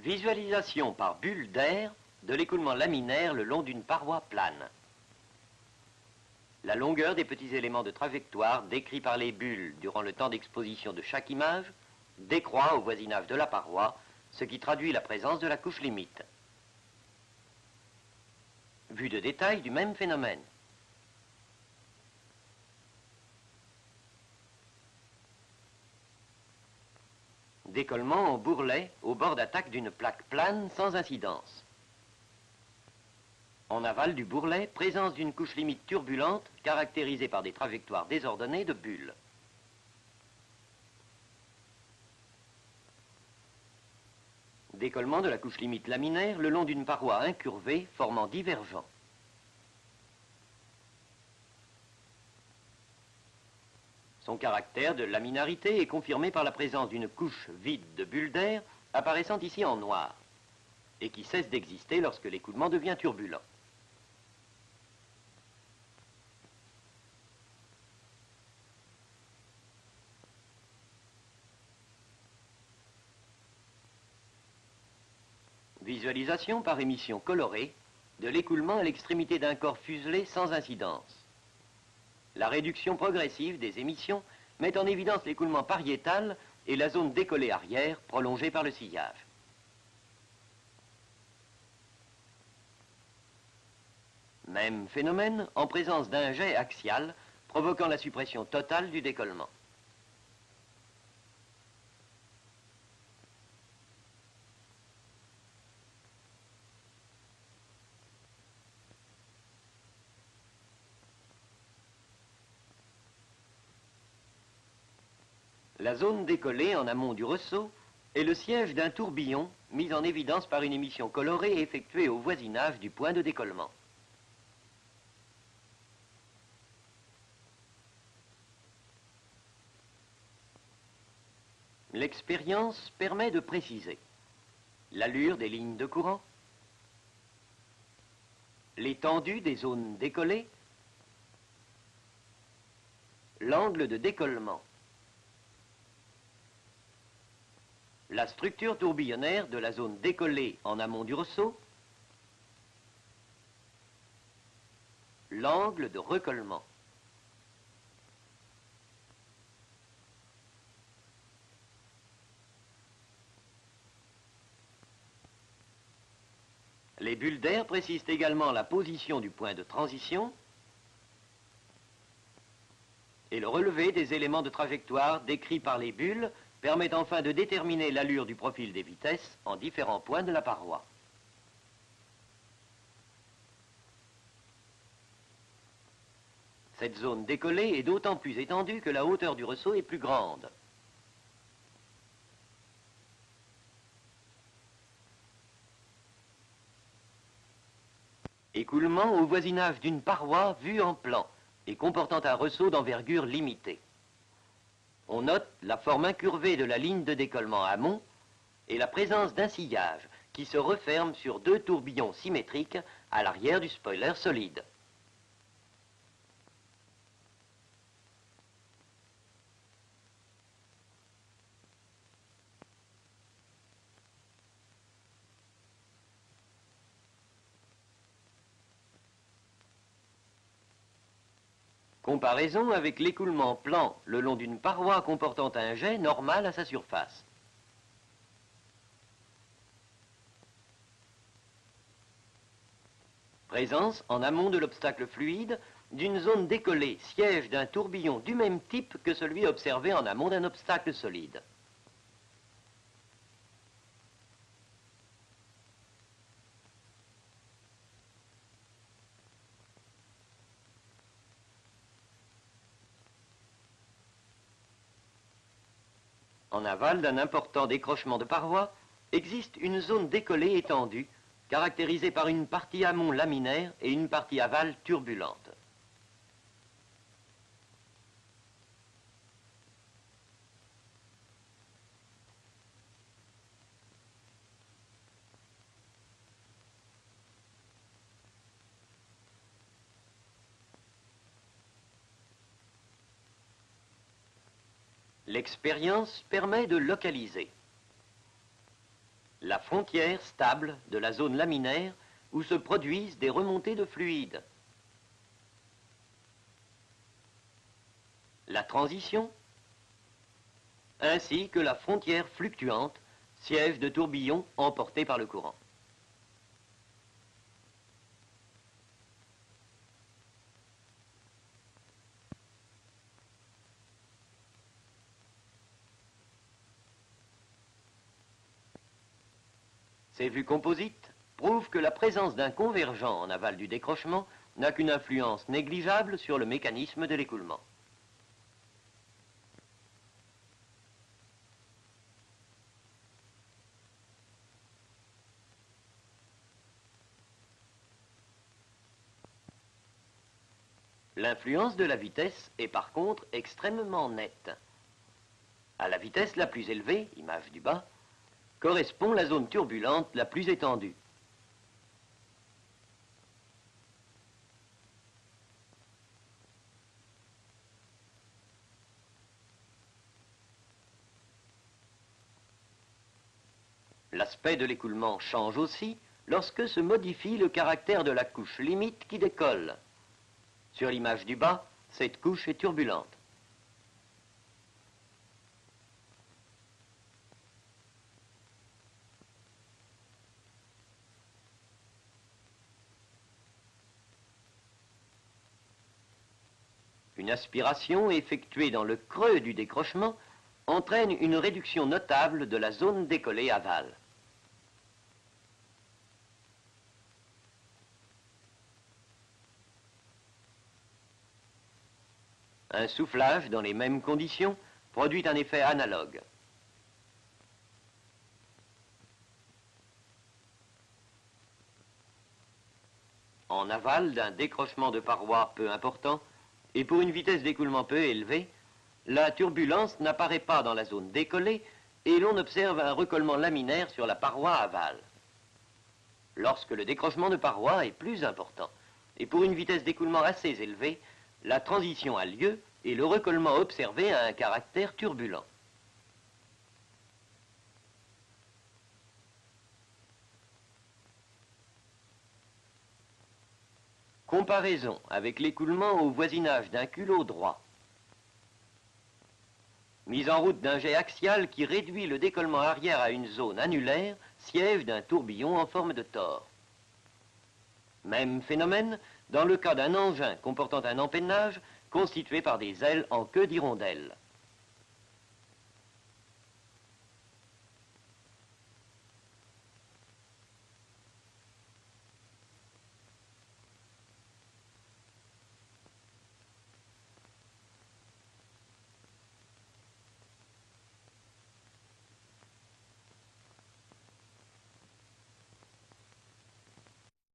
Visualisation par bulle d'air de l'écoulement laminaire le long d'une paroi plane. La longueur des petits éléments de trajectoire décrits par les bulles durant le temps d'exposition de chaque image décroît au voisinage de la paroi, ce qui traduit la présence de la couche limite. Vue de détail du même phénomène. Décollement en bourrelet au bord d'attaque d'une plaque plane sans incidence. En aval du bourrelet, présence d'une couche limite turbulente caractérisée par des trajectoires désordonnées de bulles. Décollement de la couche limite laminaire le long d'une paroi incurvée formant divergents. Son caractère de laminarité est confirmé par la présence d'une couche vide de bulles d'air apparaissant ici en noir et qui cesse d'exister lorsque l'écoulement devient turbulent. Visualisation par émission colorée de l'écoulement à l'extrémité d'un corps fuselé sans incidence. La réduction progressive des émissions met en évidence l'écoulement pariétal et la zone décollée arrière prolongée par le sillage. Même phénomène en présence d'un jet axial provoquant la suppression totale du décollement. La zone décollée en amont du ressaut est le siège d'un tourbillon mis en évidence par une émission colorée effectuée au voisinage du point de décollement. L'expérience permet de préciser l'allure des lignes de courant, l'étendue des zones décollées, l'angle de décollement, la structure tourbillonnaire de la zone décollée en amont du ressaut, l'angle de recollement. Les bulles d'air précisent également la position du point de transition et le relevé des éléments de trajectoire décrits par les bulles permet enfin de déterminer l'allure du profil des vitesses en différents points de la paroi. Cette zone décollée est d'autant plus étendue que la hauteur du ressaut est plus grande. Écoulement au voisinage d'une paroi vue en plan et comportant un ressaut d'envergure limitée. On note la forme incurvée de la ligne de décollement amont et la présence d'un sillage qui se referme sur deux tourbillons symétriques à l'arrière du spoiler solide. Comparaison avec l'écoulement plan le long d'une paroi comportant un jet normal à sa surface. Présence en amont de l'obstacle fluide d'une zone décollée, siège d'un tourbillon du même type que celui observé en amont d'un obstacle solide. En aval d'un important décrochement de paroi, existe une zone décollée étendue, caractérisée par une partie amont laminaire et une partie aval turbulente. L'expérience permet de localiser la frontière stable de la zone laminaire où se produisent des remontées de fluide. La transition, ainsi que la frontière fluctuante, siège de tourbillon emporté par le courant. Ces vues composites prouvent que la présence d'un convergent en aval du décrochement n'a qu'une influence négligeable sur le mécanisme de l'écoulement. L'influence de la vitesse est par contre extrêmement nette. À la vitesse la plus élevée, image du bas, correspond la zone turbulente la plus étendue. L'aspect de l'écoulement change aussi lorsque se modifie le caractère de la couche limite qui décolle. Sur l'image du bas, cette couche est turbulente. Une aspiration effectuée dans le creux du décrochement entraîne une réduction notable de la zone décollée aval. Un soufflage dans les mêmes conditions produit un effet analogue. En aval d'un décrochement de paroi peu important et pour une vitesse d'écoulement peu élevée, la turbulence n'apparaît pas dans la zone décollée et l'on observe un recollement laminaire sur la paroi aval. Lorsque le décrochement de paroi est plus important et pour une vitesse d'écoulement assez élevée, la transition a lieu et le recollement observé a un caractère turbulent. Comparaison avec l'écoulement au voisinage d'un culot droit. Mise en route d'un jet axial qui réduit le décollement arrière à une zone annulaire, siège d'un tourbillon en forme de tore. Même phénomène dans le cas d'un engin comportant un empennage constitué par des ailes en queue d'hirondelle.